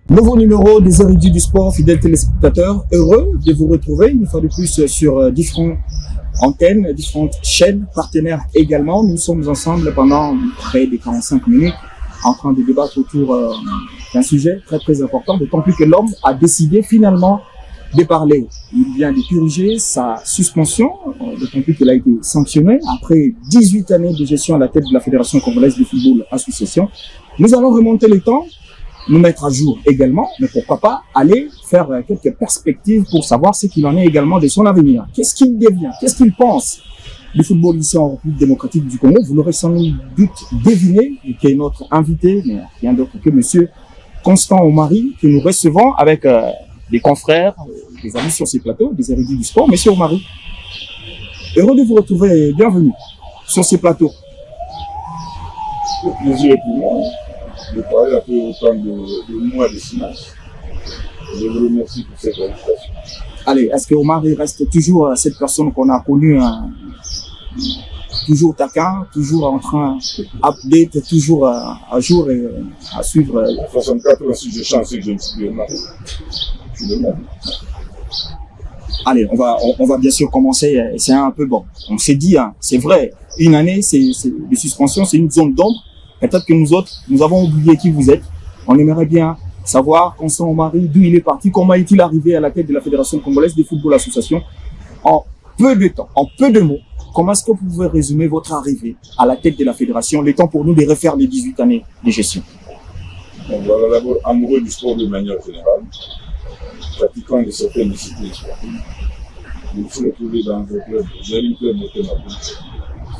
Nouveau numéro des érudits du sport, fidèles téléspectateurs, heureux de vous retrouver une fois de plus sur différentes antennes, différentes chaînes, partenaires également. Nous sommes ensemble pendant près de 45 minutes en train de débattre autour d'un sujet très très important, d'autant plus que l'homme a décidé finalement de parler. Il vient de purger sa suspension, d'autant plus qu'elle a été sanctionnée après 18 années de gestion à la tête de la Fédération congolaise de football association. Nous allons remonter le temps, nous mettre à jour également, mais pourquoi pas aller faire quelques perspectives pour savoir ce qu'il en est également de son avenir. Qu'est-ce qu'il devient? Qu'est-ce qu'il pense du football ici en République démocratique du Congo? Vous l'aurez sans doute deviné, qui est notre invité, mais rien d'autre que monsieur Constant Omari, que nous recevons avec des confrères, des amis sur ces plateaux, des érudits du sport. Monsieur Omari, heureux de vous retrouver et bienvenue sur ces plateaux. Le plaisir est pour moi de parler un peu autant de moi de silence. Je vous remercie pour cette invitation. Allez, est-ce que Omari reste toujours cette personne qu'on a connue, toujours taquin, toujours en train d'update, toujours à jour et à suivre? En 64 ans, si je chante, c'est que je me suis Omari. Je suis le même. Allez, on va bien sûr commencer. C'est un peu bon. On s'est dit, hein, c'est vrai, une année de suspension, c'est une zone d'ombre. Peut-être que nous autres, nous avons oublié qui vous êtes. On aimerait bien savoir, Constant Omari, d'où il est parti, comment est-il arrivé à la tête de la Fédération congolaise de football association. En peu de temps, en peu de mots, comment est-ce que vous pouvez résumer votre arrivée à la tête de la Fédération, le temps pour nous de refaire les 18 années de gestion? Donc voilà, d'abord, amoureux du sport de manière générale, pratiquant de certaines disciplines sportives. Je me suis retrouvé dans un club, j'ai eu un club de Témapouk,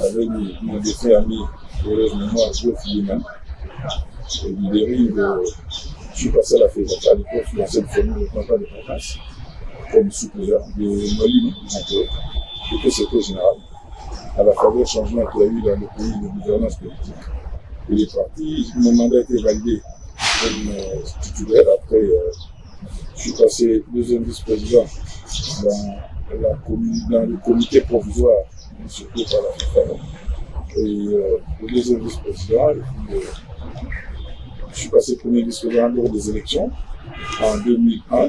avec mon défunt ami, heureuse mémoire, Joe Philomène. Et du dérive, je suis passé à la fédération. À l'époque, je suis dans cette formule de contrat de province, comme sous-président de Molino, qui était secrétaire général, à la faveur changement qu'il y a eu dans le pays de gouvernance politique. Il est parti, mon mandat a été validé comme titulaire. Après, je suis passé deuxième vice-président dans le comité provisoire du secours par la FIFA. Et le deuxième vice-président, je suis passé premier vice-président lors des élections en 2001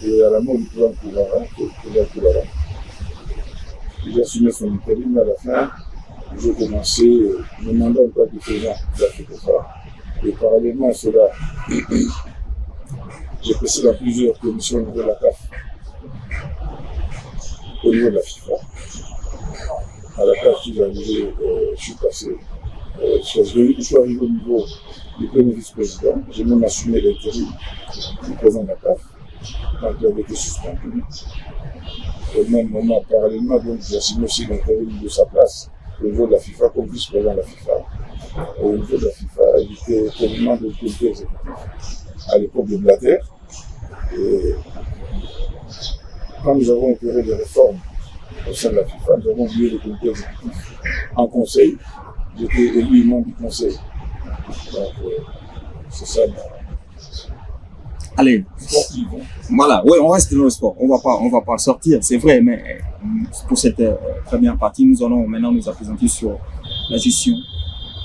et à la mort du président Koulara. J'ai assumé son intérim, mais à la fin, j'ai commencé mon mandat en tant que président de la FIFA. Et parallèlement à cela, j'ai passé dans plusieurs commissions au niveau de la CAF, au niveau de la FIFA. À la CAF, je suis passé. Je suis arrivé au niveau du premier vice-président. J'ai même assumé l'intérim du président de la CAF, quand il avait été suspendu. Au même moment, parallèlement, j'ai assumé aussi l'intérim de sa place au niveau de la FIFA comme vice-président de la FIFA. Et au niveau de la FIFA, il était président du comité exécutif à l'époque de Blatter. Et quand nous avons opéré des réformes au sein de la FIFA, nous avons oublié le comité exécutif en conseil. J'étais élu membre du conseil. Donc, c'est ça. Allez, voilà, ouais, on reste dans le sport. On va pas sortir, c'est vrai, mais pour cette première partie, nous allons maintenant nous présenter sur la gestion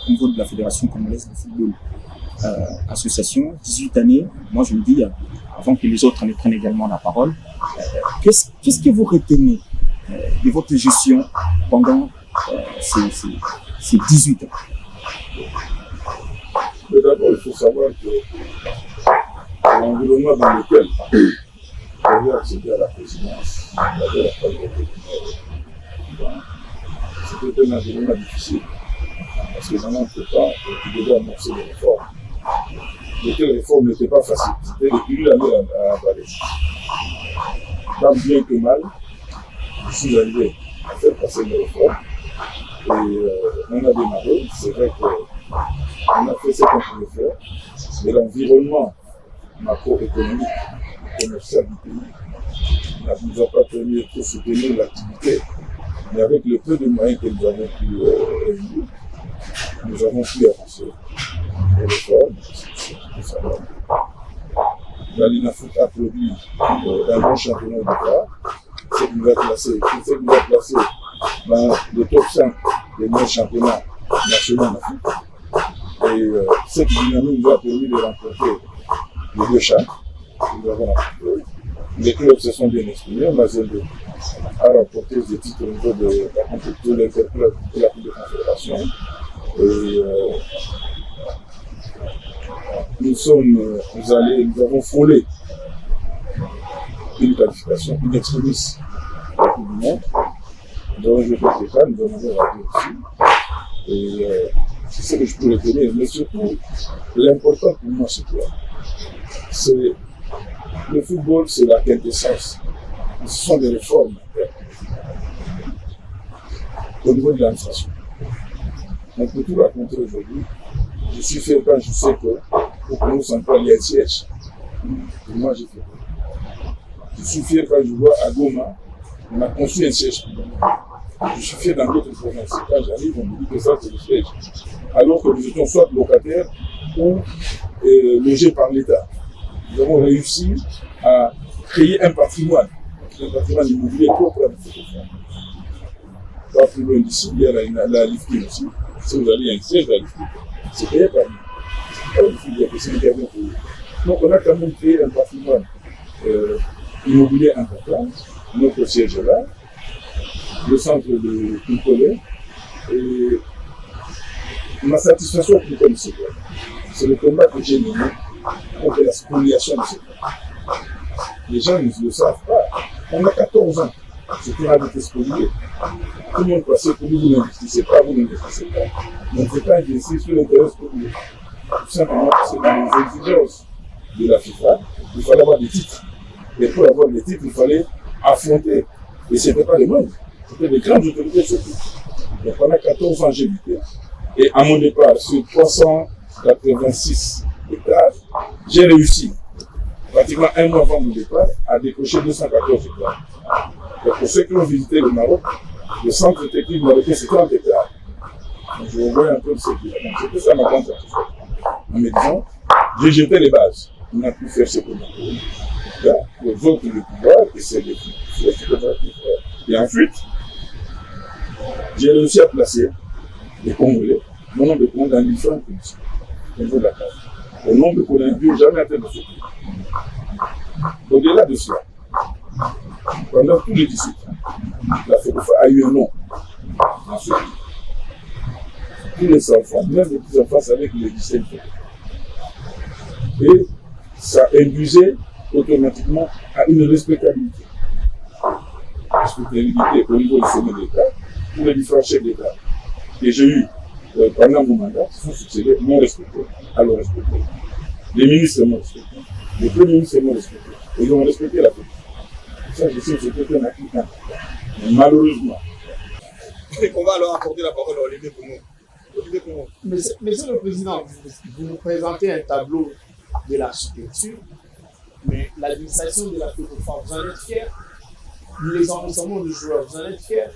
au niveau de la Fédération congolaise de football association. 18 années, moi je me dis, avant que les autres ne prennent également la parole, qu'est-ce que vous retenez de votre gestion pendant ces 18 ans? Mais d'abord, il faut savoir que l'environnement dans lequel j'ai accédé à la présidence, c'était un environnement difficile. Parce que dans notre temps, il devait amorcer des réformes. Mais les réformes n'étaient pas faciles. C'était depuis l'année à avaler. Tant bien que mal, je suis arrivé à faire passer les réformes. Et on a démarré. C'est vrai qu'on a fait ce qu'on pouvait faire. Mais l'environnement macroéconomique commercial du pays ne nous a pas permis de soutenir l'activité. Mais avec le peu de moyens que nous avons pu réunir, nous avons pu avancer. Les réformes, ça va. La Linafoot a produit un bon championnat de Dakar. C'est qui nous a placé dans le top 5 des meilleurs championnats nationaux en Afrique. Et cette dynamique nous a permis de remporter les 2 chats que nous avons remportés. Les clubs se sont bien exprimés. Mazembe a remporté des titres au niveau de l'interclub de la Coupe de Confédération. Et nous avons frôlé une qualification, une extrémiste de la Coupe du Monde. Nous avons joué contre les cas, nous en avons raté aussi. Et c'est ce que je peux retenir. Mais surtout, l'important pour moi, c'est quoi? C'est le football, c'est la quintessence. Ce sont des réformes au niveau de l'administration. On peut tout raconter aujourd'hui. Je suis fier quand je sais que au Congo central, il y a un siège. Et moi, j'ai fait. Je suis fier quand je vois à Goma, on a construit un siège. Je suis fier dans d'autres provinces. Quand j'arrive, on me dit que ça, c'est le siège. Alors que nous étions soit locataires ou logés par l'État. Nous avons réussi à créer un patrimoine immobilier propre à notre région. Pas plus loin d'ici, il y a la lifting aussi. Si vous allez, il y a un siège de la lifting. C'est payé par nous. C'est pas la lifting, il y a que c'est qui avons payé. Donc on a quand même créé un patrimoine immobilier important. Notre siège est là, le centre de Kulkole. Et ma satisfaction pour le c'est quoi? C'est le combat que j'ai mené contre la spoliation de ce pays. Les gens ne le savent pas. On a 14 ans. C'était à été spolié. Tout le monde passait pour vous n'investissez pas, vous n'investissez pas. On ne peut pas investir sur l'intérêt spolié. Tout simplement, c'est dans les exigences de la FIFA. Il fallait avoir des titres. Et pour avoir des titres, il fallait affronter. Et ce n'était pas les moindres. C'était des grandes autorités surtout. Donc pendant 14 ans, j'ai lutté. Et à mon départ, sur 386 hectares, j'ai réussi, pratiquement un mois avant mon départ, à décocher 214 hectares. Et pour ceux qui ont visité le Maroc, le centre technique marocain, c'est 30 hectares. Donc je revois un peu de ce qui est. C'était ça ma grande satisfaction. En me disant, j'ai jeté les bases. On a pu faire ce qu'on a fait. Le vote du pouvoir, et c'est le pouvoir. Et ensuite, j'ai réussi à placer les Congolais, mon nom de Congolais dans différentes commissions, au niveau de la carte. Au nom de Congolais, jamais atteint de ce pays. Au-delà de cela, pendant tous les 17 ans, la FECOFA a eu un nom dans ce pays. Tous les enfants, même les petits-enfants, savaient qu'il existait une FECOFA. Et ça induisait automatiquement à une respectabilité. Respectabilité au niveau du sommet de l'État, pour les différents chefs d'État que j'ai eu pendant mon mandat, qui sont succédés, m'ont respecté, à le respecter. Les ministres m'ont respecté, les premiers ministres m'ont respecté. Et ils ont respecté la politique. Ça, je sais que c'était un acquis important. Mais malheureusement. Et qu'on va alors accorder la parole à Olivier Congo. Monsieur le Président, vous nous présentez un tableau de l'architecture, mais l'administration de la FECOFA, vous en êtes fiers? Les enregistrements de joueurs, vous en êtes fiers?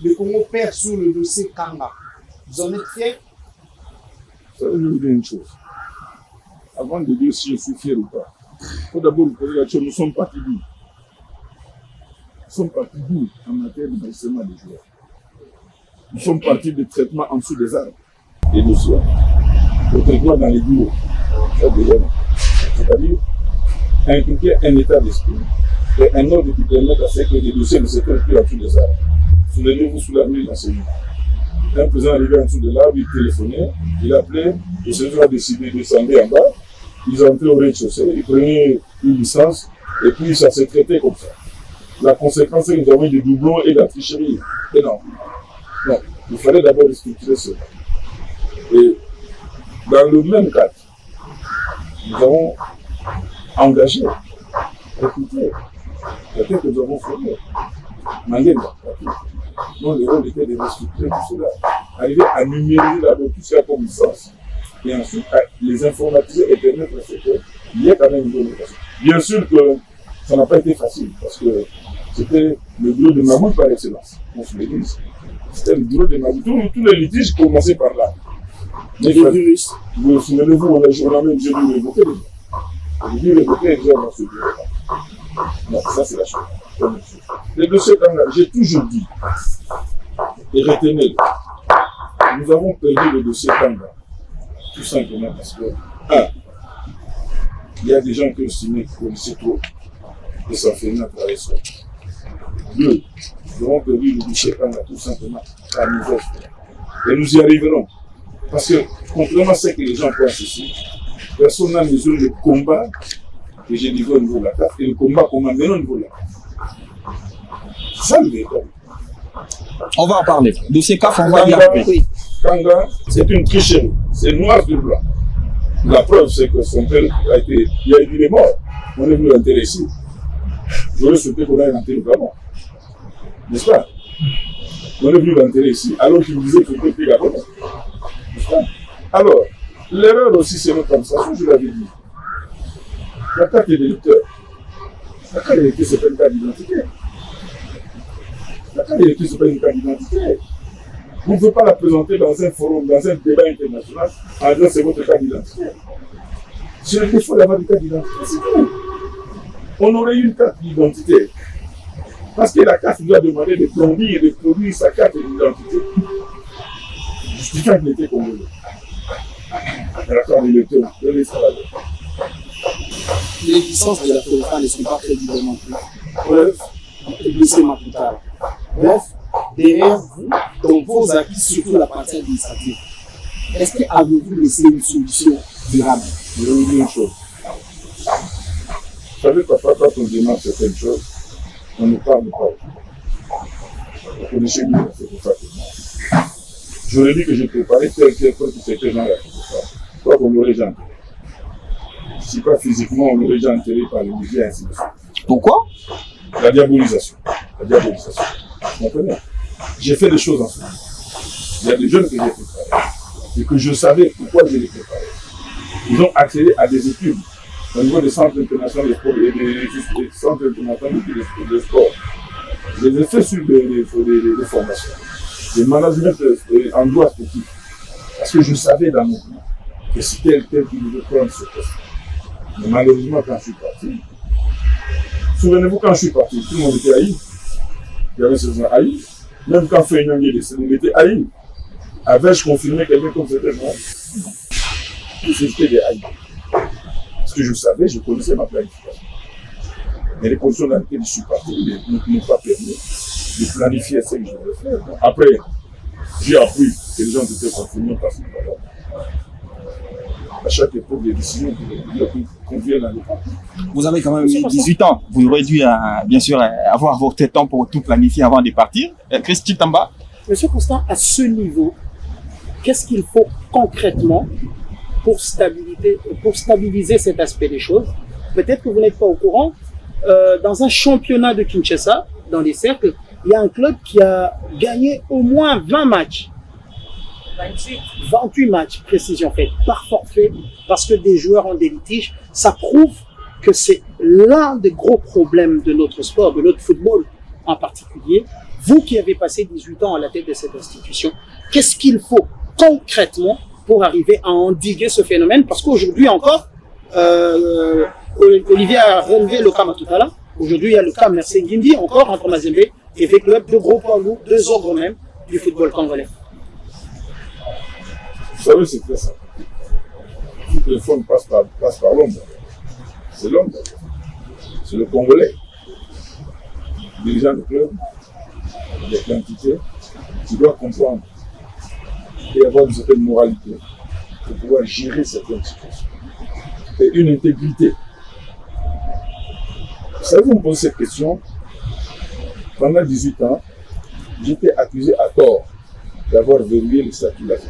Le Congo perd sur le dossier Kanga, vous en êtes fiers? Ça veut vous dire une chose. Avant de dire si je suis fier ou pas, il faut d'abord vous poser la chose, nous sommes partis d'où? Nous sommes partis d'où en matière d'enregistrement des joueurs? Nous sommes partis de traitement en dessous des arbres et des soins. Le traitement dans les bureaux. Ça déjà. C'est-à-dire impliquer un état d'esprit et un ordre qui permet à ce que les dossiers ne se trouvent plus en dessous des arbres. Souvenez-vous sous la nuit d'enseignement. Un président arrivé en dessous de l'arbre, il téléphonait, il appelait, le service a décidé de descendre en bas, ils entraient au rez-de-chaussée, ils prenaient une licence, et puis ça s'est traité comme ça. La conséquence, c'est que nous avons eu des doublons et de la tricherie énorme. Donc, il fallait d'abord structurer cela. Et dans le même cadre, nous avons engagé, recruté, quelqu'un que nous avons formé, Mangenga, dont le rôle était de restructurer tout cela, arriver à numériser d'abord tout ça comme licence, et ensuite à les informatiser et permettre à ce qu'il y ait quand même une bonne éducation. Bien sûr que Ça n'a pas été facile parce que c'était le bureau de Mahmoud par excellence, on se le dise. C'était le bureau de Mahmoud. Tous les litiges commençaient par là. Mais vous souvenez-vous, on a même dû l'évoquer déjà. On a dû l'évoquer déjà dans ce bureau-là. Non, ça c'est la chose. Les dossiers Kanga, j'ai toujours dit, et retenez-le, nous avons perdu le dossier Kanga, tout simplement parce que, il y a des gens qui ont estimé qu'ils connaissaient trop et ça fait une travailler seul. 2, nous avons perdu le dossier Kanga, tout simplement, par nous autres. Et nous y arriverons. Parce que, contrairement à ce que les gens pensent ici, personne n'a mesuré le combat que j'ai livré au niveau de la CAF et le combat qu'on m'a mené au niveau de la CAF. C'est ça le véritable. On va en parler. Dossier CAF, on va y Kanga, arriver. Kanga, c'est une tricherie. C'est noir sur blanc. La preuve, c'est que son père a été. Il a dit, il est mort. On est venu l'enterrer ici. J'aurais souhaité qu'on aille l'enterrer vraiment. N'est-ce pas? On est venu l'enterrer ici, alors qu'il disait qu'il était Gabonais. N'est-ce pas? Alors, l'erreur aussi, c'est notre administration, je l'avais dit. La carte d'électeur. La carte d'électeur, ce n'est pas une carte d'identité. La carte d'électeur, ce n'est pas une carte d'identité. Vous ne pouvez pas la présenter dans un forum, dans un débat international, en disant c'est votre carte d'identité. C'est le défaut d'avoir une carte d'identité. C'est tout. On aurait eu une carte d'identité. Parce que la carte doit demander de plombier et de produire sa carte d'identité. Justifiant qu'il était congolais. La carte d'électeur, de l'escalade. Les licences de la FONIFA ne sont pas crédiblement plus. Preuve, publicité Maputa. Bref, derrière vous, dans vos acquis, surtout la partie administrative, est-ce que avez-vous laissé une solution durable? Je vais vous dire une chose. Vous savez, parfois, quand on demande certaines choses, on ne parle pas. Vous connaissez bien, c'est pour ça que j'aurais dit que j'ai préparé tel que c'était dans la FONIFA. Quoi qu'on l'aurait déjà enterré. Si pas physiquement, on l'aurait déjà enterré par les médias et ainsi de suite. Pourquoi? La diabolisation. La diabolisation. Vous comprenez? J'ai fait des choses en ce moment. Il y a des jeunes que j'ai préparés. Et que je savais pourquoi je les préparais. Ils ont accédé à des études au niveau des centres internationaux de sport et des centres internationaux de sport. Je les ai fait sur des formations. Des management en droit sportif. Parce que je savais dans mon plan que c'est tel qui devait prendre ce poste. Mais malheureusement, quand je suis parti, souvenez-vous, quand je suis parti, tout le monde était haï. Il y avait ces gens haïs. Même quand Feignan est décédé, on était haïs. Avais-je confirmé quelqu'un comme c'était moi? C'était des haïs. Parce que je savais, je connaissais ma planification. Mais les conditions dans lesquelles je suis parti ne m'ont pas permis de planifier ce que je devais faire. Après, j'ai appris que les gens étaient confirmés parce que à chaque époque, des décisions qui conviennent à l'époque. Vous avez quand même 18 ans. Vous aurez dû, bien sûr, avoir votre temps pour tout planifier avant de partir. Christy Tamba. Monsieur Constant, à ce niveau, qu'est-ce qu'il faut concrètement pour stabiliser cet aspect des choses? Peut-être que vous n'êtes pas au courant. Dans un championnat de Kinshasa, dans les cercles, il y a un club qui a gagné au moins 20 matchs. 28 matchs, précision faite, par forfait, parce que des joueurs ont des litiges. Ça prouve que c'est l'un des gros problèmes de notre sport, de notre football en particulier. Vous qui avez passé 18 ans à la tête de cette institution, qu'est-ce qu'il faut concrètement pour arriver à endiguer ce phénomène? Parce qu'aujourd'hui encore, Olivier a relevé le cas Matutala. Aujourd'hui, il y a le cas Mercé Guindi, encore entre Mazembe et des clubs de gros poids lourds, deux ordres même du football congolais. Vous savez, c'est très simple. Toutes les fonds passent par l'homme. C'est l'homme. C'est le Congolais. Le dirigeant du club, il y a l'entité qui doit comprendre et avoir une certaine moralité pour pouvoir gérer certaines situations. Et une intégrité. Vous savez, vous me posez cette question. Pendant 18 ans, j'étais accusé à tort d'avoir verrouillé le statut de la vie.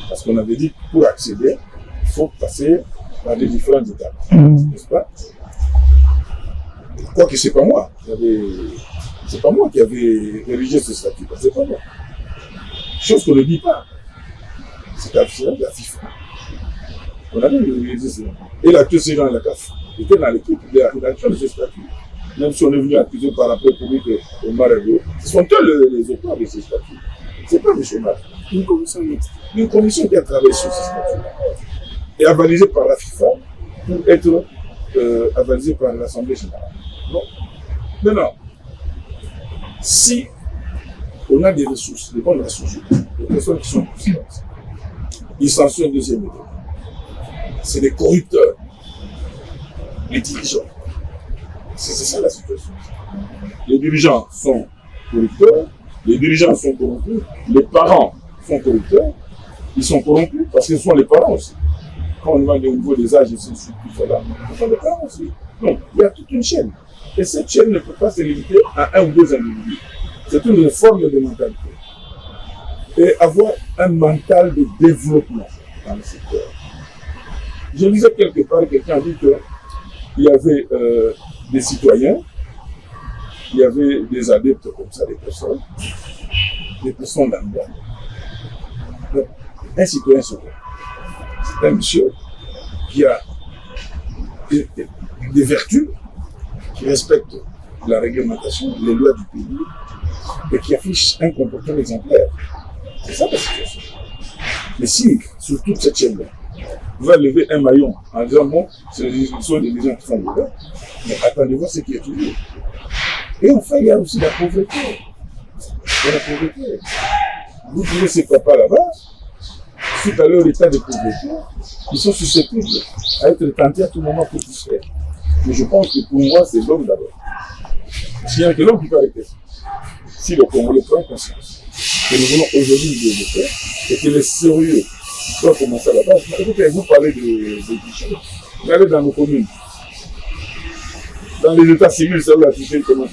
Parce qu'on avait dit que pour accéder, il faut passer par les différentes étapes. N'est-ce pas? Quoique c'est pas moi. C'est pas moi qui avais rédigé ce statut. C'est pas moi. Chose qu'on ne dit pas. C'est la FIFA. On avait réalisé cela. Et l'actuel c'est dans la CAF. était dans l'équipe de la rédaction de ces statuts. Même si on est venu accuser par après pour dire que Omar Ego, ce sont eux les auteurs de ces statuts. Ce n'est pas M. Omar. Une commission mixte. Une commission qui a travaillé sur ces statuts et avalisée par la FIFA pour être avalisée par l'Assemblée générale. Bon. Maintenant, si on a des ressources, des bonnes ressources, des personnes qui sont puissantes, ils sanctionnent deuxième état. C'est des corrupteurs, les dirigeants. C'est ça la situation. Les dirigeants sont corrupteurs, les dirigeants sont corrompus, les parents sont corrupteurs, ils sont corrompus parce que ce sont les parents aussi. Quand on va au niveau des âges, c'est tout cela, ce sont les parents aussi. Donc, il y a toute une chaîne. Et cette chaîne ne peut pas se limiter à un ou deux individus. C'est une réforme de mentalité. Et avoir un mental de développement dans le secteur. Je lisais quelque part, quelqu'un a dit qu'il y avait des citoyens, il y avait des adeptes comme ça, des personnes lambda. Un citoyen secret. C'est un monsieur qui a des vertus, qui respecte la réglementation, les lois du pays, et qui affiche un comportement exemplaire. C'est ça la situation. Mais si, sur toute cette chaîne-là, vous allez lever un maillon en disant, bon, ce sont des gens qui font le bien, mais attendez voir ce qui est toujours. Et enfin, il y a aussi la pauvreté. Il y a la pauvreté. Vous trouvez ces papas là-bas, suite à leur état de pauvreté, ils sont susceptibles à être tentés à tout moment pour tout faire. Mais je pense que pour moi, c'est l'homme d'abord. S'il y a que l'homme qui peut arrêter ça. Si le Congolais prend conscience que nous voulons aujourd'hui nous développer et que les sérieux doivent commencer à la base. Écoutez, vous parlez de tricherie. Vous allez dans nos communes. Dans les états civils, c'est la tricherie commence.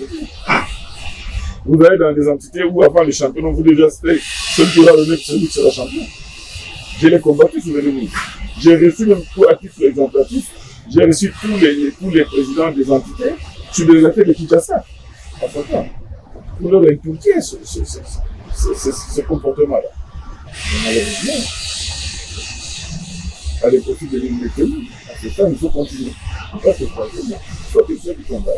Vous allez dans des entités où avant les champions, vous déjà c'était celui qui va donner celui qui sera champion. Je l'ai combattu sur les ennemis. J'ai reçu même pour à titre exemplatif, j'ai reçu tous les présidents des entités sur des affaires de Kinshasa. En ce temps. Pour leur inculquer ce comportement-là. Malheureusement, à l'époque de l'Union, à ce temps, il faut continuer. Il ne faut pas se croiser, il faut que ceux qui sont là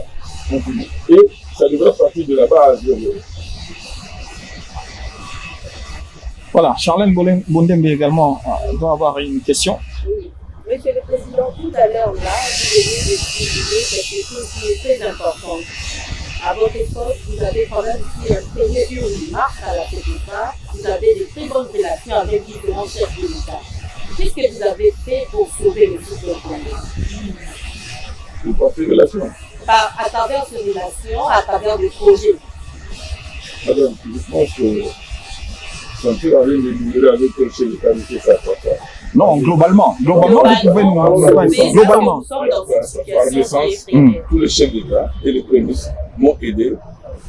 continuent. Et ça devrait partir de la base. Voilà, Charlène Bondembe également doit avoir une question. Oui. Monsieur le Président, tout à l'heure, là, vous venez de souligner quelque chose qui est très important. À votre époque, vous avez quand même fait une marque à la FECOFA, vous avez de très bonnes relations avec différents chefs de l'État. Qu'est-ce que vous avez fait pour sauver le football congolais? Vous pensez relations À travers ces relations, à travers des projets. Madame, je pense que ça ne peut rien de numérer avec quel chef d'État qui fait ça. Non, globalement, vous pouvez nous globalement. Par naissance, tous les chefs d'État et les premiers ministres m'ont aidé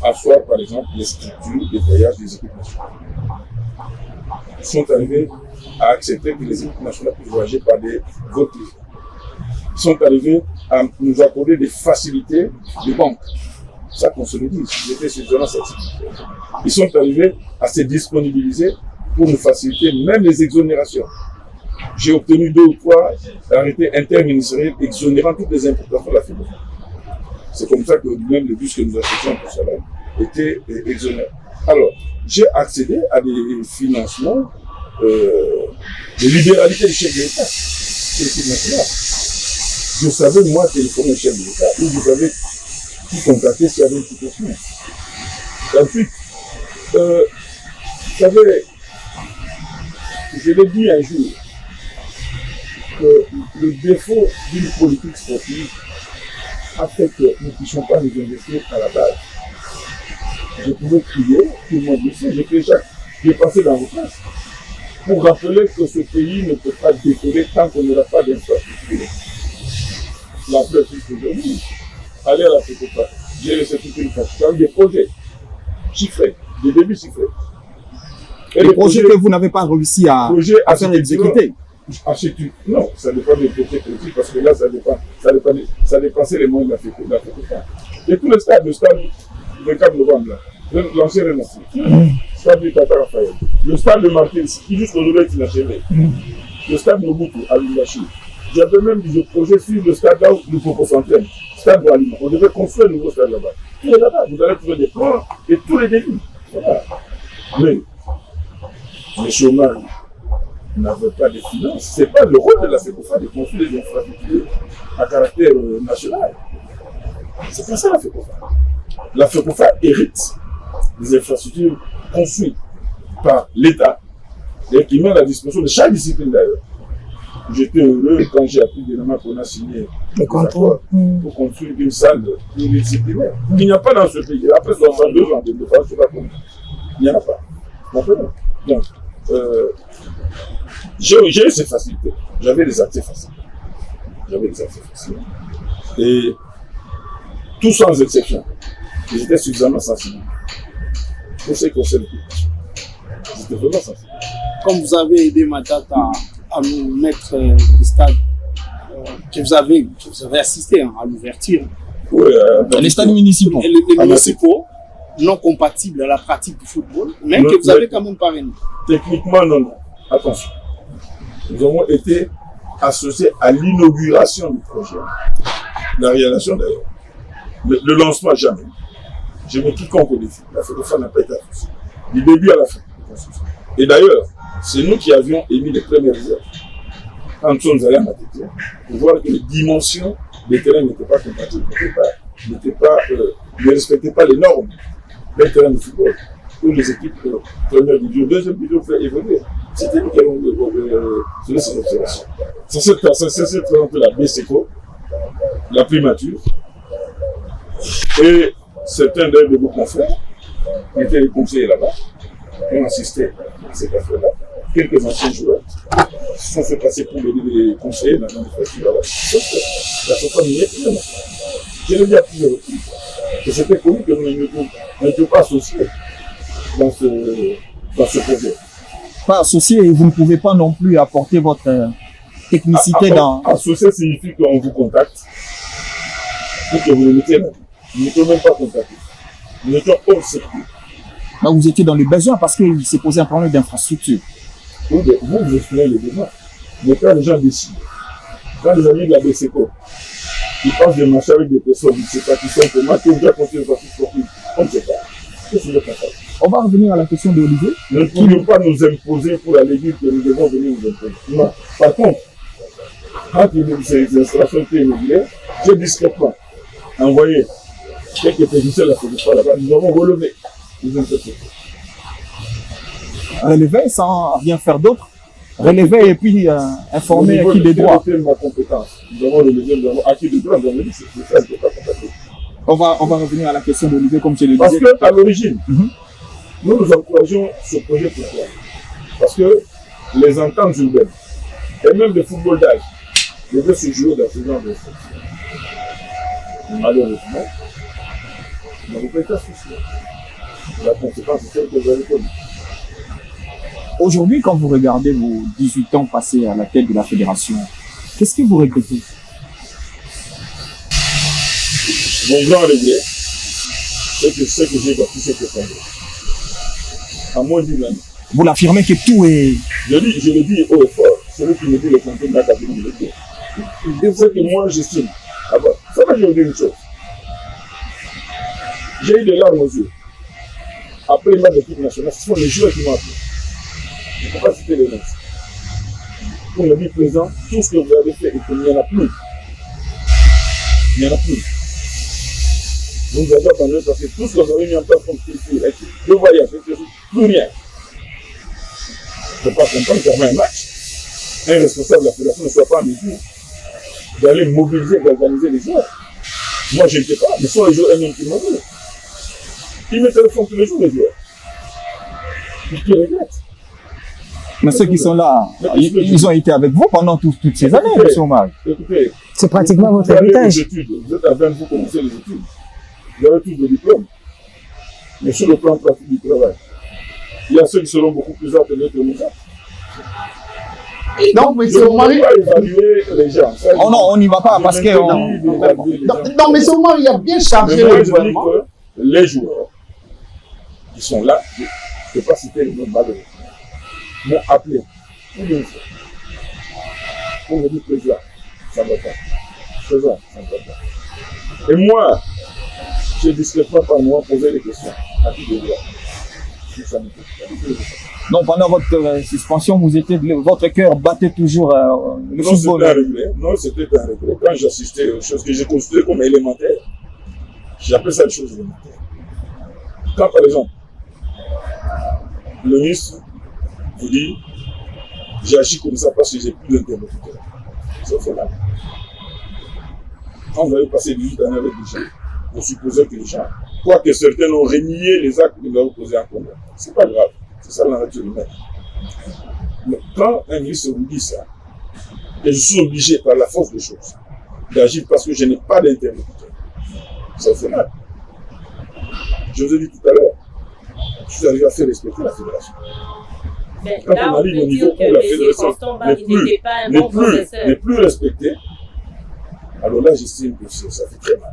à asseoir, par exemple, les structures de voyage des équipes nationales. Ils sont arrivés à accepter que les équipes nationales puissent voyager par des vols privés. Ils sont arrivés à nous accorder des facilités de banque. Ça qu'on se le dit, j'étais sur cette activité. Ils sont arrivés à se disponibiliser pour nous faciliter même les exonérations. J'ai obtenu 2 ou 3 arrêtés interministériels exonérant toutes les importations de la FECOFA. C'est comme ça que même le bus que nous achetions pour cela était exonéré. Alors, j'ai accédé à des financements de libéralité du chef de l'État, de l'équipe nationale. Je savais, moi, téléphoner au chef de l'État où vous avez tout contacté s'il y avait une situation. Ensuite, vous savez, je l'ai dit un jour, que le défaut d'une politique sportive a fait que nous ne puissions pas nous investir à la base. Je pouvais crier, tout le monde le sait, j'ai passé dans vos classes pour rappeler que ce pays ne peut pas décoller tant qu'on n'aura pas d'infrastructure. La preuve est qu'aujourd'hui, aller à la FECOFA, gérer cette infrastructure avec des projets chiffrés, des débuts chiffrés. Et les projets que vous n'avez pas réussi à faire exécuter. Non, ça dépend des projets politiques parce que là, ça dépassait les moyens de la FECOFA. Et tout le stade de 4 novembre, l'ancien Renaissance, le stade du Tata Raphaël, le stade de Martins, qui jusqu'aujourd'hui est inachevé, le stade de Mobutu à Lumbashi, J'avais même des projets sur le stade là où nous proposons. Stade Boalima. On devait construire un nouveau stade là-bas. Tout est là-bas. Vous allez trouver des plans et tous les défis. Voilà. Mais les chômeurs n'avaient pas de finances. Ce n'est pas le rôle de la FECOFA de construire des infrastructures à caractère national. C'est pas ça la FECOFA. La FECOFA hérite des infrastructures construites par l'État et qui met à la disposition de chaque discipline d'ailleurs. J'étais heureux quand j'ai appris dernièrement qu'on a signé des accords pour construire une salle pluridisciplinaire. Il n'y a pas dans ce pays. Après 62 ans de défense, je ne sais pas comment. Il n'y en a pas. Donc, j'ai eu ces facilités. J'avais des accès faciles. Et tous sans exception, ils étaient suffisamment sensibles pour ce qui concerne l'éducation. Ils étaient vraiment sensibles. Comme vous avez aidé Matata à nous mettre des stades que vous avez assisté à l'ouverture. Oui, les stades municipaux. Les municipaux non compatibles à la pratique du football, mais que vous avez quand même parrainé. Techniquement, non. Attention. Nous avons été associés à l'inauguration du projet. La réalisation d'ailleurs. Le lancement, jamais. Je mets quiconque au défi. La FECOFA n'a pas été associée. Du début à la fin. Et d'ailleurs, c'est nous qui avions émis les premières réserves. Quand nous sommes allés à Matete, pour voir que les dimensions des terrains n'étaient pas compatibles, ne respectaient pas les normes des terrains de football, où les équipes première division, deuxième division fait évoluer. C'était nous qui avons fait ces observations. C'est cette présentée la BSECO, la primature, et certains de vos confrères qui étaient les conseillers là-bas, qui ont assisté à cette affaire-là. Quelques anciens joueurs se sont fait passer pour les conseillers dans l'administration là-bas. La FECOFA n'y est plus. Je l'ai dit à plusieurs reprises. Et c'était connu que nous n'étions pas associés dans ce projet. Pas associé et vous ne pouvez pas non plus apporter votre technicité dans... Associé signifie qu'on vous contacte pour que vous le mettiez là. Nous n'étions même pas contactés. Nous étions hors circuit. Donc vous étiez dans le besoin parce qu'il s'est posé un problème d'infrastructure. Vous exprimez les besoins. Mais quand les gens décident, quand les amis de la BSECO, ils passent des marchés avec des personnes, ils ne savent pas qui sont comment, qui ont déjà construit une infrastructure sportive, on ne sait pas. Qu'est-ce que c'est ça? On va revenir à la question d'Olivier. Nous ne pouvions pas nous imposer pour aller dire que nous devons venir nous imposer. Non. Par contre, quand ces installations étaient immobilières, j'ai discrètement envoyé quelques techniciens de la FECOFA là-bas, nous avons relevé les infrastructures. Relever sans rien faire d'autre. Relever et puis informer acquis des droits. Ma compétence. Nous avons relevé, nous avons acquis des droits, nous avons dit que c'est ça qui n'est pas compatible. On va revenir à la question d'Olivier comme je le disais. Parce qu'à l'origine, nous encourageons ce projet pourquoi? Parce que les ententes urbaines, et même le football d'âge, devaient se jouer dans ce genre de choses. Malheureusement, nous n'avons pas été associés. La conséquence, c'est celle que vous avez connue. Aujourd'hui, quand vous regardez vos 18 ans passés à la tête de la fédération, qu'est-ce que vous regrettez? Mon grand regret, c'est que j'ai bâti cette assemblée. À moins d'une année. Vous l'affirmez que tout est... Je le dis haut et fort, celui qui me dit le contenu de l'académie de l'État. C'est que moi, j'estime. Ah bon, ça va, je vais vous dire une chose. J'ai eu des larmes aux yeux. Après le match de l'équipe nationale, ce sont les joueurs qui m'ont appelé. Je ne peux pas citer les noms. Pour me dire présent, tout ce que vous avez fait et qu'il n'y en a plus. Il n'y en a plus. Vous nous avez attendu parce que tout ce que vous avez mis en place comme structure, le voyage, plus rien. Je ne peux pas comprendre qu'après un match, un responsable de la fédération ne soit pas en mesure d'aller mobiliser, d'organiser les joueurs. Moi, je n'étais pas, mais ce sont les joueurs eux-mêmes qui m'ont dit. Ils me téléphonent tous les jours, les joueurs. Ils regrettent. Mais ceux qui sont là, ils ont été avec vous pendant toutes ces années, M. Omar. Écoutez, c'est pratiquement votre héritage. Vous êtes à 20, vous commencez les études. Vous avez tous des diplômes. Mais sur le plan pratique du travail, il y a ceux qui seront beaucoup plus aptes que d'autres. Non, mais c'est Omar. On va évaluer les gens. Oh non, on n'y va pas parce que... Non, mais c'est Omar, il a bien chargé le gouvernement. Les joueurs qui sont là, je ne peux pas citer le nom malheureux, m'ont appelé pour me dire président, ça ne va pas. C'est ça, ça ne va pas. Et moi, je ne discrète pas par moi poser des questions à qui de droit. Non, pendant votre suspension, votre cœur battait toujours le Non, football. c'était un regret. Non, c'était un regret. Quand j'assistais aux choses que j'ai considérées comme élémentaires, j'appelle ça des choses élémentaires. Quand, par exemple, le ministre vous dit j'ai agi comme ça parce que j'ai plus d'interlocuteur. Ça fait mal. Quand vous avez passé 18 années avec des gens, vous supposez que les gens, quoique certains ont renié les actes que nous avons posés en commun, c'est pas grave. C'est ça la nature humaine. Mais quand un ministre vous dit ça, et je suis obligé par la force des choses d'agir parce que je n'ai pas d'interlocuteur, ça fait mal. Je vous ai dit tout à l'heure, je suis arrivé à faire respecter la fédération. Mais Quand là, on on arrive au peut niveau dire où que la M. fédération Constant Ba, il n'était pas un bon professeur. n'est plus respecté, alors là j'estime que ça fait très mal.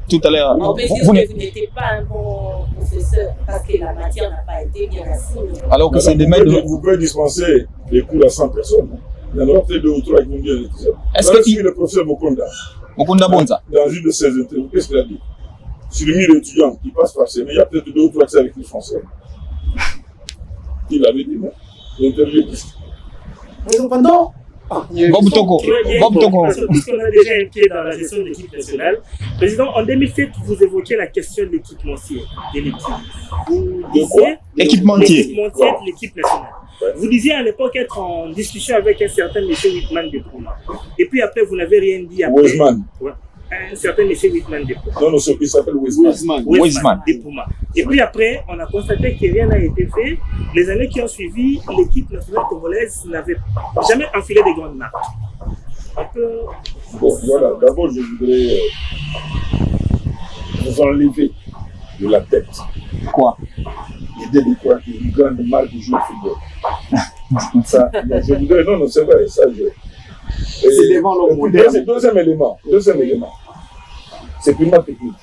Tout à l'heure, On peut dire vous que n'êtes- vous n'étiez pas un bon professeur parce que la matière n'a pas été bien assise. alors que c'est des maîtres de... Vous pouvez dispenser des cours à 100 personnes. Il y en aura peut-être 2 ou 3 qui vont bien les dire. Est-ce Là, que si le professeur Mokonda, Mukunda Bonza, dans une de ses interviews, qu'est-ce qu'il a dit? Sur le 1000 étudiants qui passent par ces, mais il y a peut-être 2 ou 3 qui sont avec les Français. Il avait dit, non. L'interview existe. Cependant, Bob Toko, Bob Toko. Puisqu'on a déjà un pied dans la gestion de l'équipe nationale. Président, en 2007, vous évoquiez la question de l'équipementier de l'équipe. Vous De quoi? disiez Équipementier. l'équipementier de l'équipe nationale. Ouais. Vous disiez à l'époque être en discussion avec un certain M. Whitman de Puma. Et puis après, vous n'avez rien dit après. Weisman. Ouais. Un certain M. Whitman de Puma. Non, non, il s'appelle Weisman. Weisman. De Puma. Et puis après, on a constaté que rien n'a été fait. Les années qui ont suivi, l'équipe nationale congolaise n'avait jamais enfilé des grandes marques. Bon, voilà. D'abord, je voudrais vous enlever de la tête Quoi? l'idée de croire qu'une grande marque joue au football. Ça, non, je voudrais, non, c'est vrai, ça, c'est devant le moderne. Deuxième élément, c'est purement technique.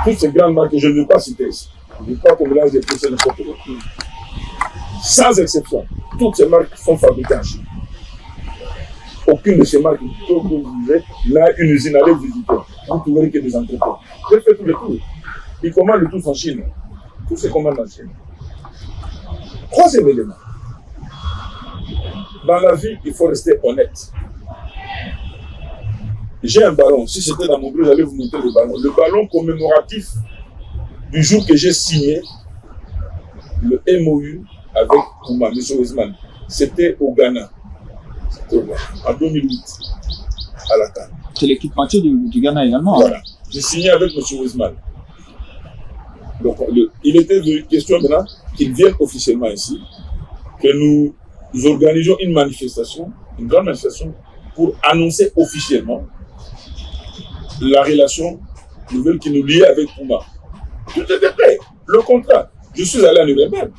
Toutes ces grandes marques que je ne veux pas citer ici, je ne veux pas qu'on mélange des procès n'importe quoi. Sans exception, toutes ces marques sont fabriquées en Chine. Aucune de ces marques que vous visez n'a une usine, allez visiter. Vous ne trouverez que des entrepôts. J'ai fait tout le tour. Ils commandent tous en Chine. Tous se commandent en Chine. Troisième élément. Dans la vie, il faut rester honnête. J'ai un ballon. Si c'était dans mon bureau, j'allais vous montrer le ballon. Le ballon commémoratif du jour que j'ai signé le MOU avec Puma, M. Weisman. C'était au Ghana. En 2008, à la CAN. C'est l'équipementier du Ghana également. Voilà. J'ai signé avec M. Weisman. Donc, il était question maintenant qu'il vienne officiellement ici, que nous organisions une manifestation, une grande manifestation, pour annoncer officiellement la relation nouvelle qui nous liait avec Puma. Tout était prêt. Le contrat. Je suis allé à Nuremberg,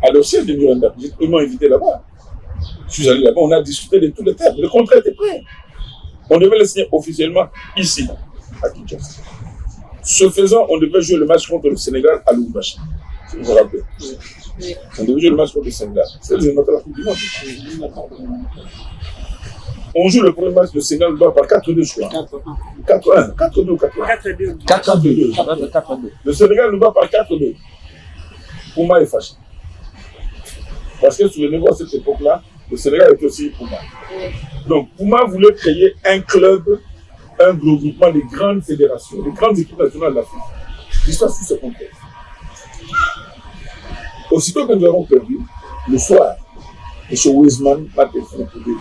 à leur siège de Nuremberg. Ils m'ont invité là-bas. Je suis allé là-bas, on a discuté de tous les termes. Le contrat était prêt. On devait le signer officiellement ici, à Kinshasa. Ce faisant, on devait jouer le match contre le Sénégal à Lubumbashi. Si vous vous rappelez. Oui. On devait jouer le match contre le Sénégal. C'est le match de la Coupe du Monde. On joue le premier match, le Sénégal bat par 4-2, je crois. 4-1. 4-2 ou 4-1. 4-2. 4-2. Le Sénégal nous bat par 4-2. Puma est fâché. Parce que sur le niveau à cette époque-là, le Sénégal était aussi Puma. Donc Puma voulait créer un club, un regroupement de grandes fédérations, de grandes équipes nationales d'Afrique. L'histoire sous ce contexte. Aussitôt que nous avons perdu, le soir, M. Weisman m'a téléphoné pour dire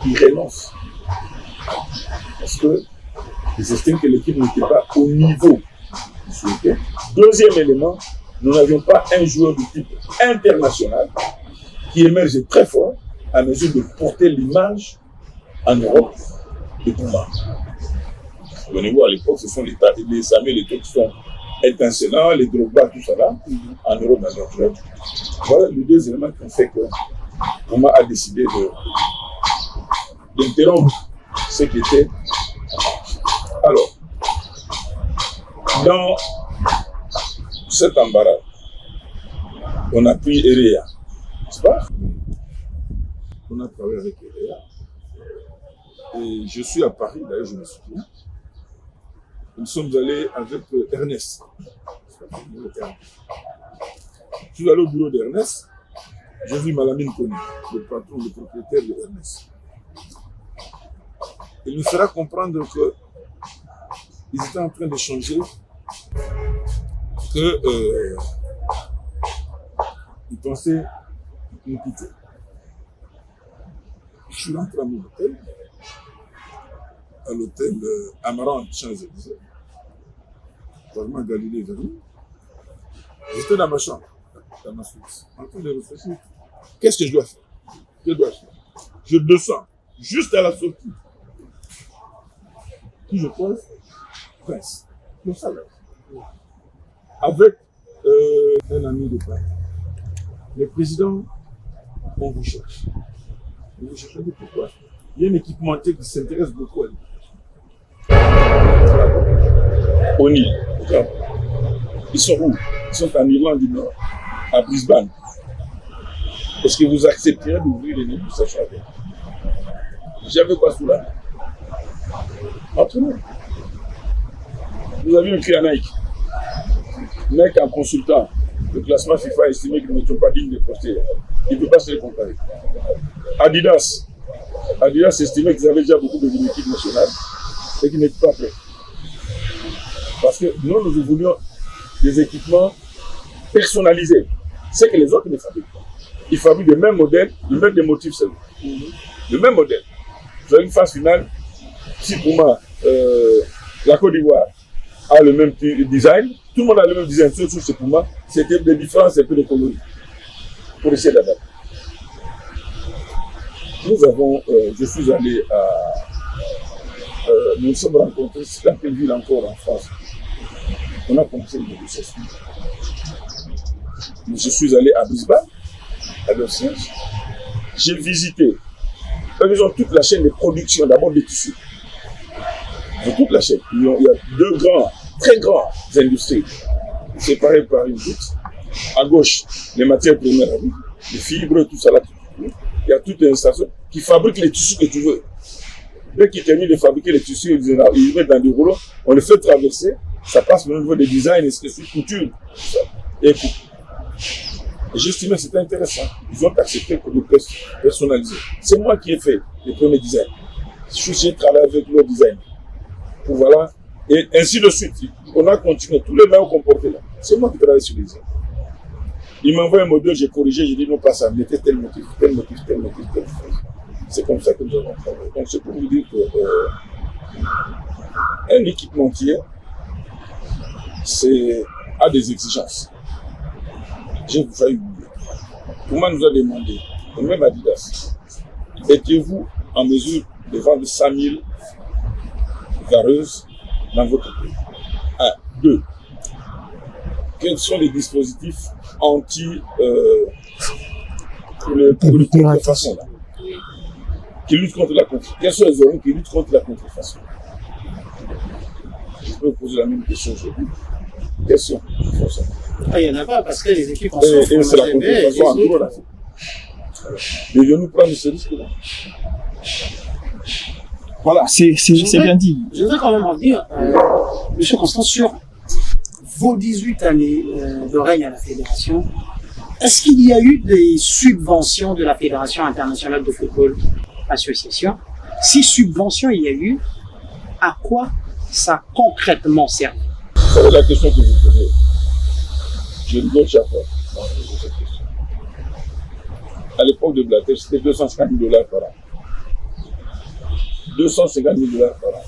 qu'il renonce. Parce que ils estiment que l'équipe n'était pas au niveau souhaité. Deuxième élément, nous n'avions pas un joueur de type international qui émerge très fort à mesure de porter l'image en Europe de Puma. Souvenez-vous, à l'époque, ce sont les Samuel Eto'o qui sont étincelants, les Drogba, tout ça là, en Europe, dans notre club. Voilà les deux éléments qui ont fait que Puma a décidé d'interrompre ce qui était. Alors, dans cet embarras, on a pris Erea, n'est-ce pas? On a travaillé avec Erea. Et je suis à Paris, d'ailleurs je me souviens. Nous sommes allés avec Ernest. Je suis allé au bureau d'Ernest. J'ai vu Malamine Kone, le patron, le propriétaire de Ernest. Il nous fera comprendre qu'ils étaient en train d'échanger, qu'ils pensaient nous quitter. Je suis rentré à mon hôtel, à l'hôtel Amaran Champs-Élysées. Vraiment Galilée vers nous. J'étais dans ma chambre, dans ma suite, en train de réfléchir. Qu'est-ce que je dois faire? Je descends, juste à la sortie. Qui je croise? Prince, le salaire. Avec un ami de Paris. Le président, on vous cherche. On vous cherche, pourquoi? Il y a un équipementier qui s'intéresse beaucoup à lui. Oni, ils sont où? Ils sont en Irlande du Nord, à Brisbane. Est-ce que vous accepterez d'ouvrir les négociations avec? J'avais quoi sous la main? Entre nous. Nous avions écrit à Nike. Nike, en consultant le classement FIFA, a estimé qu'ils n'étaient pas dignes de poster. Il ne peut pas se les comparer. Adidas estimait qu'ils avaient déjà beaucoup de équipes nationales et qu'ils n'étaient pas prêts. Parce que nous voulions des équipements personnalisés. C'est que les autres ne fabriquent pas. Ils fabriquent les mêmes modèles, ils mettent des motifs seulement. Le même modèle. Vous avez une phase finale. Si pour moi, la Côte d'Ivoire a le même design, tout le monde a le même design, sauf c'est pour moi, c'était des différences un peu de coloris. Pour essayer d'adapter. Je suis allé à. Nous nous sommes rencontrés, c'est dans quelle ville encore en France? On a commencé une négociation. Je suis allé à Brisbane, à leur siège. J'ai visité. Ils ont toute la chaîne de production, d'abord des tissus. Ils ont toute la chaîne. Il y a deux très grandes industries, séparées par une route. À gauche, les matières premières, les fibres, tout ça là. Il y a toute une station qui fabrique les tissus que tu veux. Dès qu'ils terminent de fabriquer les tissus, ils les mettent dans des rouleaux, on les fait traverser, ça passe au niveau des designs, et c'est couture, et coupe. Et j'estimais que c'était intéressant. Ils ont accepté pour le personnaliser. C'est moi qui ai fait les premiers designs. J'ai travaillé avec leur design. Pour voilà, et ainsi de suite. On a continué, tous les mêmes comportés là. C'est moi qui travaille sur les designs. Il m'envoie un modèle, j'ai corrigé, j'ai dit non, pas ça, mettez tel motif, tel motif, tel motif, tel motif. C'est comme ça que nous avons travaillé. Donc c'est pour vous dire qu'un équipementier a des exigences. J'ai failli oublier. Comment nous a demandé, et même Adidas, étiez-vous en mesure de vendre 100 000 vareuses dans votre pays? 1. 2. Quels sont les dispositifs anti contrefaçon là, qui luttent contre la contrefaçon? Quels sont les organes qui luttent contre la contrefaçon? Je peux vous poser la même question aujourd'hui. Question. Il n'y en a pas parce que les équipes en souffrent. Et c'est la contrefaçon en gros là. Devons-nous prendre ce risque-là? Voilà, c'est bien dit. Je voudrais quand même en dire, M. Constant, sur vos 18 années de règne à la Fédération, est-ce qu'il y a eu des subventions de la Fédération internationale de football association? Si subventions il y a eu, à quoi ça a concrètement servi? C'est la question que vous posez. Je rigole chaque fois. À l'époque de Blatter, c'était 250 000 $ par an. 250 000 $ par an.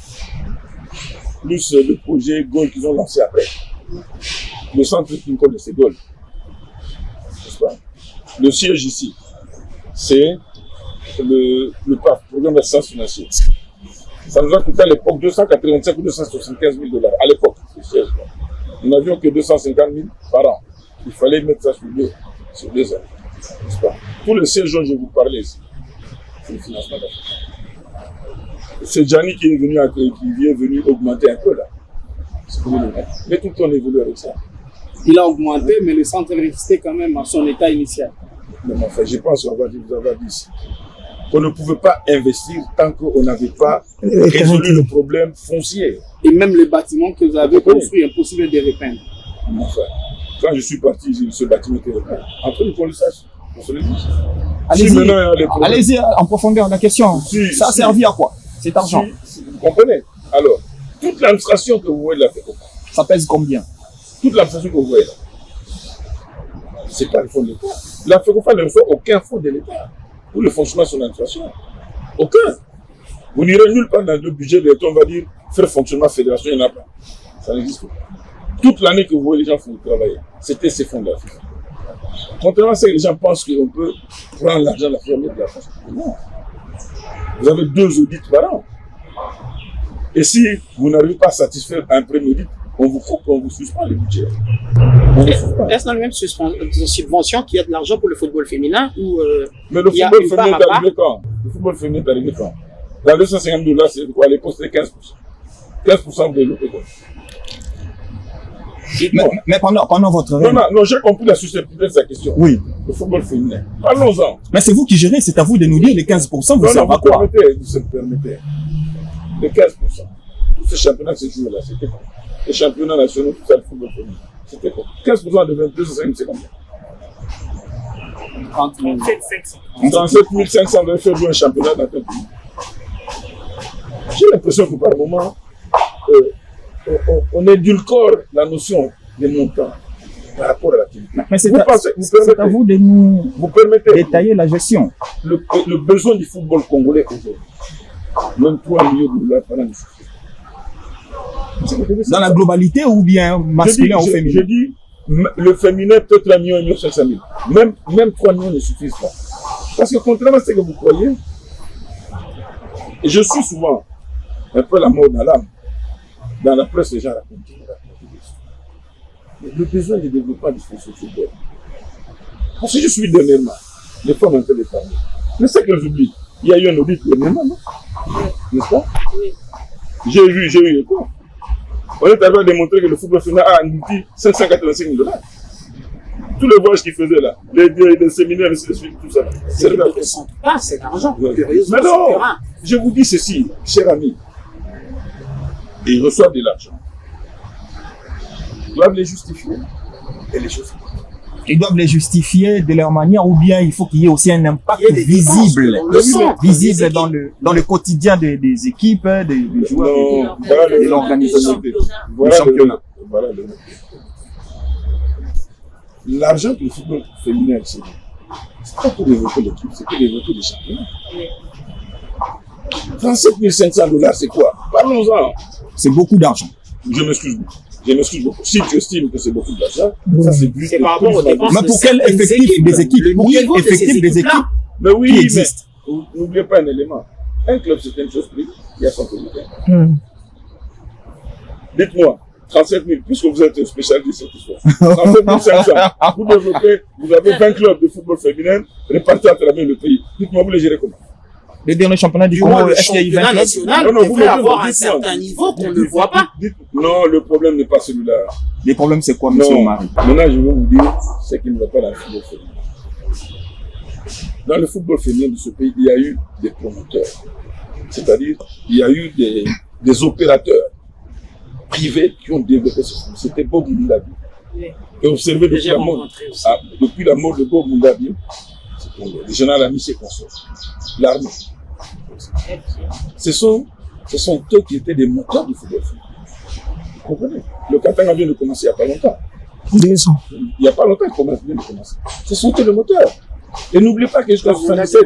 Plus le projet Goal qu'ils ont lancé après. Le centre Kinkol de ces Goal. N'est-ce pas? Le siège ici, c'est le PAF, Programme d'assistance financière. Ça nous a coûté à l'époque 285 ou 275 000 $. À l'époque, ce siège. Nous n'avions que 250 000 par an. Il fallait mettre ça sur 2 ans. N'est-ce pas? Tout le siège dont je vous parlais ici, c'est le financement d'Afrique. C'est Gianni qui est venu augmenter un peu là. Mais tout le temps on évolue avec ça. Il a augmenté, mais le centre est resté quand même à son état initial. Mais enfin, je pense qu'on va dire, vous avez dit ici. qu'on ne pouvait pas investir tant qu'on n'avait pas résolu le problème foncier. Et même les bâtiments que vous avez construits, impossible de les repeindre. Enfin, quand je suis parti, ce bâtiment était repeint. Après, qu'on le sache, on se le dise. Allez-y en profondeur la question. Ça a servi à quoi cet argent? Vous comprenez? Alors, toute l'administration que vous voyez de la FECOFA, ça pèse combien? Toute l'administration que vous voyez là, c'est pas le fonds de l'État. La FECOFA ne reçoit aucun fonds de l'État pour le fonctionnement de son administration. Aucun. Vous n'irez nulle part dans le budget de l'État, on va dire, faire fonctionnement fédération, il n'y en a pas. Ça n'existe pas. Toute l'année que vous voyez les gens font travailler, c'était ces fonds de la FIFA. Contrairement à ce que les gens pensent qu'on peut prendre l'argent de la FIFA de la France. Non. Vous avez 2 audits par an. Et si vous n'arrivez pas à satisfaire un premier audit, on vous coupe, on vous suspend le budget. Est-ce dans la même subvention qu'il y a de l'argent pour le football féminin ou mais le football féminin est arrivé quand? Le football féminin est arrivé quand? Dans $250, c'est quoi? À l'époque, c'était 15%. 15% vous développez quoi? Mais pendant votre règne... Non, j'ai compris la susceptibilité de sa question. Oui. Le football féminin. Parlons-en. Mais c'est vous qui gérez, c'est à vous de nous dire les 15%, vous servez à quoi? Vous permettez. Les 15%. Tous ces championnats que ces joueurs-là, c'était quoi? Les championnats nationaux, tout ça, le football féminin. C'était quoi? 15% de 22,5, c'est combien? 37 500 de faire jouer un championnat dans tel pays. J'ai l'impression que par moment, on édulcore la notion des montants par rapport à l'activité. Mais c'est à vous de nous détailler la gestion. Le besoin du football congolais aujourd'hui, même 3 millions de $, pendant le succès. Dans la globalité ou bien masculin ou féminin? Je dis, le féminin peut-être 1 million et 500 000. Même 3 millions ne suffisent pas. Parce que contrairement à ce que vous croyez, et je suis souvent un peu la mort dans l'âme. Dans la presse, les gens racontent des histoires. Le besoin de développement du football. Parce que je suis dernièrement, les femmes ont en train de parler. Mais c'est que j'oublie. Il y a eu un audit dernièrement, non? N'est-ce pas? Oui. J'ai eu quoi? On est arrivé à démontrer que le football féminin a englouti $585 000. Tous les voyages qu'ils faisaient là, les séminaires, tout ça. C'est l'argent. Mais non, je vous dis ceci, cher ami. Ils reçoivent de l'argent. Ils doivent les justifier. Et les choses. Ils doivent les justifier de leur manière, ou bien il faut qu'il y ait aussi un impact visible dans le quotidien des équipes, des joueurs, de l'organisation du championnat. Voilà l'argent que le football féminin a, c'est pas pour développer l'équipe, c'est pour développer le championnat. 37 500 $, c'est quoi? Parlons-en. C'est beaucoup d'argent. Je m'excuse beaucoup. Si tu estimes que c'est beaucoup d'argent, ça c'est plus. C'est par rapport aux dépenses. Mais pour quel effectif des équipes? Pour quel effectif des équipes? Mais oui, mais n'oubliez pas un élément. Un club, c'est une chose privée, il y a son comité. Dites-moi, 37 000, puisque vous êtes spécialiste de cette histoire. 37 500, vous développez, vous avez 20 clubs de football féminin répartis à travers le pays. Dites-moi, vous les gérez comment? Le dernier championnat du Congo, est-ce qu'il y a eu 20 clubs? National devrait avoir un certain niveau qu'on ne voit pas. Non, le problème n'est pas celui-là. Le problème, c'est quoi, monsieur Omar? Maintenant, je vais vous dire ce qui ne va pas dans le football féminin. Dans le football féminin de ce pays, il y a eu des promoteurs. C'est-à-dire, il y a eu des opérateurs privés qui ont développé ce football. C'était Bob Moundabi. Et observez depuis la mort de Bob Moundabi, le général Amici Consort, l'armée. Ce sont eux qui étaient des moteurs du football féminin. Vous comprenez? Le Katanga vient de commencer il n'y a pas longtemps. 2 ans. Il n'y a pas longtemps qu'il vient de commencer. Ce sont eux les moteurs. Et n'oubliez pas que jusqu'en 77,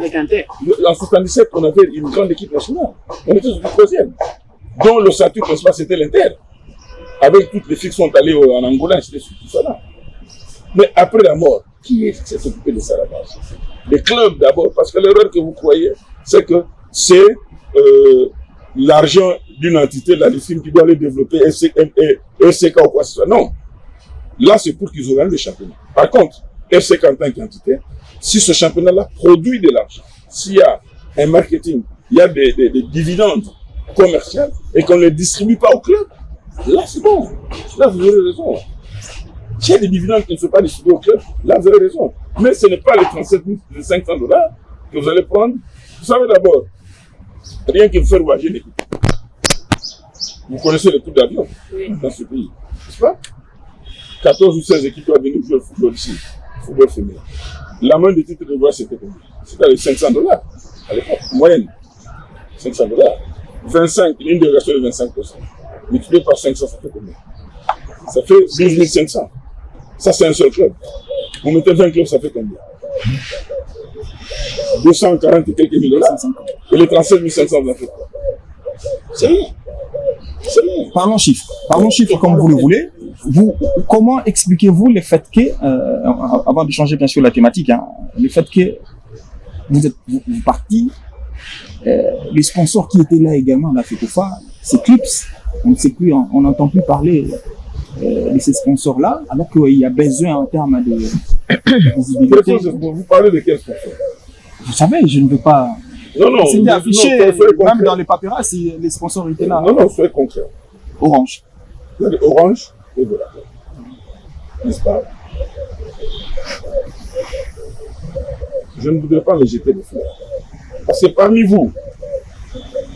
on avait une grande équipe nationale. On était sur le 3e. Dont le statut principal, c'était l'Inter. Avec toutes les filles qui sont allées en Angola, c'était sur tout ça là. Mais après la mort, qui s'est occupé de ça là-bas? Les clubs d'abord, parce que l'erreur que vous croyez, c'est que c'est l'argent d'une entité, la film qui doit aller développer SCK ou quoi que ce soit. Non. Là, c'est pour qu'ils organisent le championnat. Par contre, SCK en tant qu'entité, si ce championnat-là produit de l'argent, s'il y a un marketing, il y a des dividendes commerciaux et qu'on ne les distribue pas au club, là, c'est bon. Là, vous aurez raison. S'il y a des dividendes qui ne sont pas distribués au club, là, vous avez raison. Mais ce n'est pas les 37 500 $ que vous allez prendre, Vous savez d'abord, rien que faire voyager l'équipe. Vous connaissez le coût d'avion dans ce pays, n'est-ce pas? 14 ou 16 équipes doivent venir jouer au football ici, football féminin. La moyenne des titres de voyage, c'était combien? C'était les $500 à l'époque, moyenne. $500. 25, une dérogation de 25%. Multiplié par 500, ça fait combien? Ça fait 12 500. Ça, c'est un seul club. Vous mettez 20 clubs, ça fait combien? 240 et quelques mille dollars. Et les 37 500, vous en faites quoi? C'est rien. C'est rien. Parlons chiffres comme vous le voulez. Comment expliquez-vous le fait que, avant de changer bien sûr la thématique, hein, le fait que vous parti, les sponsors qui étaient là également à la FECOFA, c'est Clips, on ne sait plus, on n'entend plus parler de ces sponsors-là, alors qu'il y a besoin en termes de visibilité. Vous parlez de quel sponsor? Vous savez, je ne veux pas... Non, c'était affiché, même dans les paperas, les sponsors étaient là. Non, soyez concret. Orange. Vous avez Orange et voilà. N'est-ce pas? Je ne voudrais pas me jeter de fleurs. Parce que parmi vous,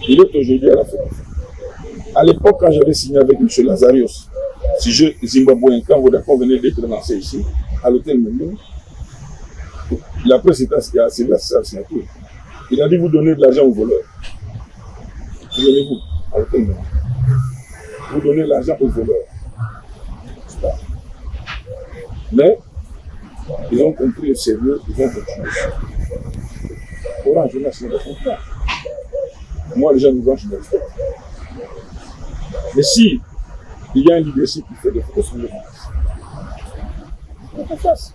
il est aujourd'hui à la fête. À l'époque, quand j'avais signé avec M. Lazarios, si je Zimbabwéen, quand Vodafone venait d'être lancé ici, à l'hôtel Mendy, la presse était assez la signature. Il a dit vous donnez de l'argent aux voleurs. Souvenez-vous, à l'hôtel Mendy. Vous donnez l'argent aux voleurs. Mais, ils ont compris le sérieux, ils ont continué. Orange, je n'ai pas compris. Moi, les gens nous je me respecte. Mais si il y a un leadership qui fait des photos sur le face,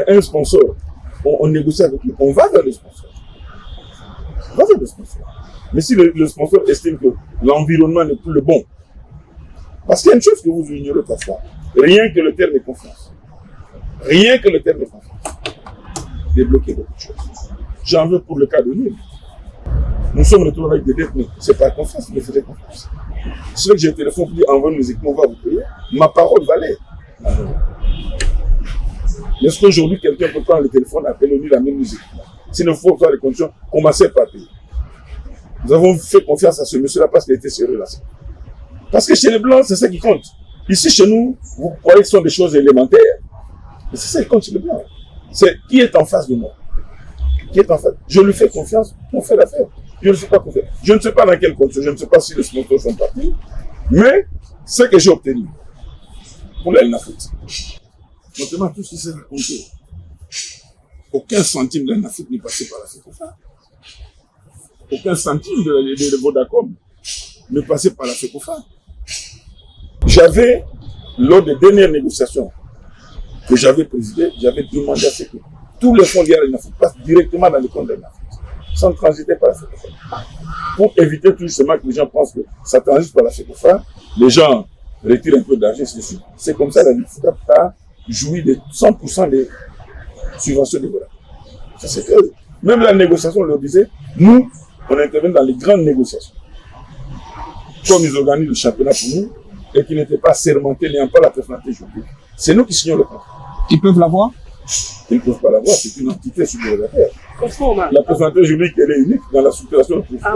un sponsor, on négocie avec lui, on va vers le sponsor. On va vers le sponsor. Mais si le sponsor estime que l'environnement n'est plus le bon, parce qu'il y a une chose que vous ignorez parfois, rien que le terme de confiance. Rien que le terme de confiance. Débloquer beaucoup de choses. J'en veux pour le cas de nous. Nous sommes retrouvés avec des dettes, mais ce n'est pas confiance, mais c'est confiance. C'est vrai que j'ai un téléphone pour dire envoie-nous les équipements, on va vous payer. Ma parole valait. Est-ce qu'aujourd'hui, quelqu'un peut prendre le téléphone, appeler nous la même musique? S'il ne faut pas les conditions, commencez par payer. Nous avons fait confiance à ce monsieur-là parce qu'il était sérieux là. Parce que chez les Blancs, c'est ça qui compte. Ici, chez nous, vous croyez que ce sont des choses élémentaires. Mais c'est ça qui compte chez les Blancs. C'est qui est en face de moi. Qui est en face. Je lui fais confiance, on fait l'affaire. Je ne fais pas confiance. Je ne sais pas dans quel condition, je ne sais pas si les sponsors sont partis. Mais ce que j'ai obtenu pour la NAFOOT, notamment tout ce qui s'est raconté, aucun centime de la NAFOOT n'est passé par la FECOFA. Aucun centime de Vodacom n'est passé par la FECOFA. J'avais, lors des dernières négociations que j'avais présidées, j'avais demandé à ce que tous les fonds liés à la NAFOOT passent directement dans les comptes de la NAFOOT, sans transiter par la FECOFA. Pour éviter tout justement que les gens pensent que ça transite par la FECOFA, les gens retirent un peu d'argent, c'est comme ça que la NAFOOT a joui de 100% des subventions de Vodacom. Ça c'est clair. Même la négociation, on leur disait, nous, on intervient dans les grandes négociations. Comme ils organisent le championnat pour nous, et qui n'étaient pas sermentés, n'ayant pas la personnalité juridique. C'est nous qui signons le contrat. Ils peuvent l'avoir? Ils ne peuvent pas l'avoir, c'est une entité supplémentaire. La personnalité juridique, elle est unique dans la structuration de tout. À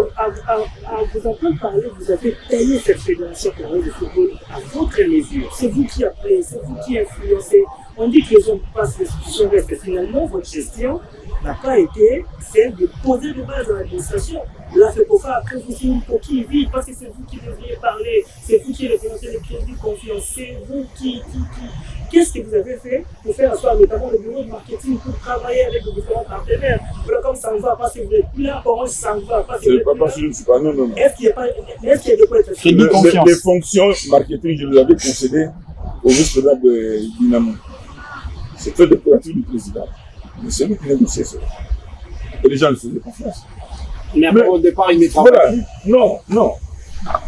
vous entendre parler, vous avez taillé cette fédération de football à votre mesure. C'est vous qui appelez, c'est vous qui influencez. On dit que les hommes passent l'institution, mais finalement, votre gestion n'a pas été celle de poser de base dans l'administration. La FECOFA, après vous, c'est une coquille vide, parce que c'est vous qui devriez parler, c'est vous qui représentez les crédits confiance, c'est vous qui. Qu'est-ce que vous avez fait pour faire asseoir notamment le bureau de marketing pour travailler avec les différents partenaires? Voilà, comme ça ne va pas, si vous êtes plus là, Orange, ça ne va pas. C'est pas parce que je ne suis pas, non. Est-ce qu'il y a de quoi être crédit confiance? Les fonctions marketing, je les avais concédées au vice-président de Dynamo. C'était des prérogatives du président. Mais c'est lui qui négociait ça. Et les gens lui faisaient confiance. Mais au départ, il ne travaille plus. Non.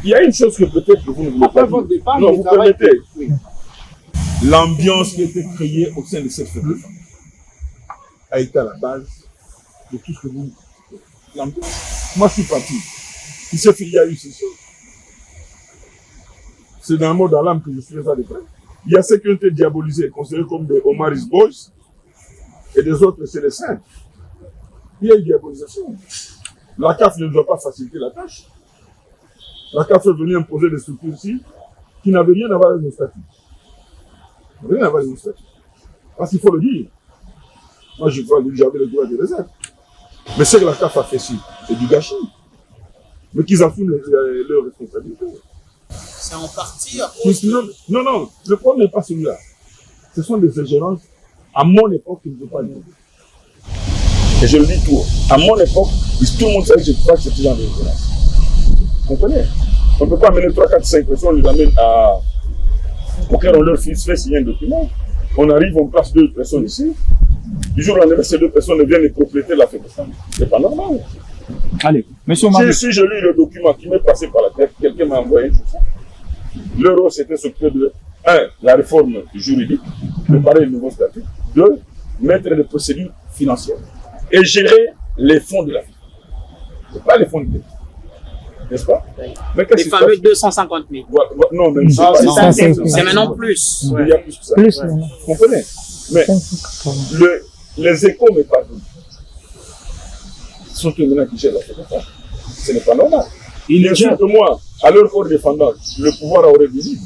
Il y a une chose que peut-être que vous ne voulez pas. Après votre départ, non, il vous travaille permettez. plus. Oui. L'ambiance qui a été créée au sein de cette fédération a été à la base de tout ce que vous. L'ambiance. Moi, je suis parti. Il s'est fait, il y a eu ceci. C'est dans le mot dans l'âme que je suis ça de près. Il y a ceux qui ont été diabolisés, considérés comme des Omaris Boys, et des autres, c'est les saints. il y a une diabolisation. La CAF ne nous a pas facilité la tâche. La CAF est venue imposer des structures ici qui n'avaient rien à voir avec nos statuts. Rien à voir avec nos statuts. Parce qu'il faut le dire. Moi, j'avais le droit de réserve. Mais ce que la CAF a fait ici, c'est du gâchis. Mais qu'ils assument leurs responsabilités. C'est en partie à cause Non, le problème n'est pas celui-là. Ce sont des ingérences, à mon époque, qui ne veulent pas dire. Et je le dis tout. À mon époque, tout le monde savait que je ne peux pas accepter dans les ingérences. Vous comprenez? On ne peut pas amener 3, 4, 5 personnes, on les amène à... auquel on leur fait signer un document. On arrive, on place 2 personnes ici. Du jour au lendemain, ces 2 personnes viennent compléter la fête. C'est pas normal. Allez, monsieur Marie. Si je lis le document qui m'est passé par la tête, quelqu'un m'a envoyé tout ça. Leur rôle, c'était s'occuper de 1. La réforme juridique, préparer le nouveau statut. 2. Mettre les procédures financières. Et gérer les fonds de la vie. Ce n'est pas les fonds de l'État. N'est-ce pas? Mais les fameux 250 000. Non, mais c'est maintenant plus. Il y a plus que ça. Plus, Vous comprenez? Mais les échos me pardonnent. Ce sont eux maintenant qui gèrent la fédération. Ce n'est pas normal. Bien sûr que moi, à leur corps défendant, le pouvoir aurait été libre.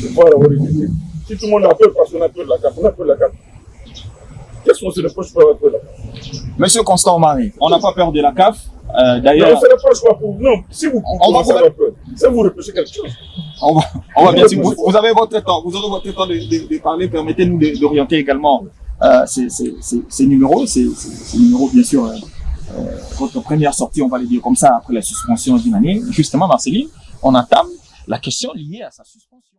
Le pouvoir aurait été libre. Si tout le monde a peur parce qu'on a peur de la CAF, on a peur de la CAF. Qu'est-ce qu'on se reproche pour avoir peur de la CAF? Monsieur Constant Marie, on n'a pas peur de la CAF. Non, D'ailleurs, on se reproche pas pour... Non, si vous commencez à avoir peur, ça vous reprochez quelque chose. on va bien sûr. Vous avez votre temps. Vous aurez votre temps de parler. Permettez-nous d'orienter également ces numéros. Ces numéros, bien sûr. Votre première sortie, on va le dire comme ça, après la suspension d'une année. Justement, Marceline, on entame la question liée à sa suspension.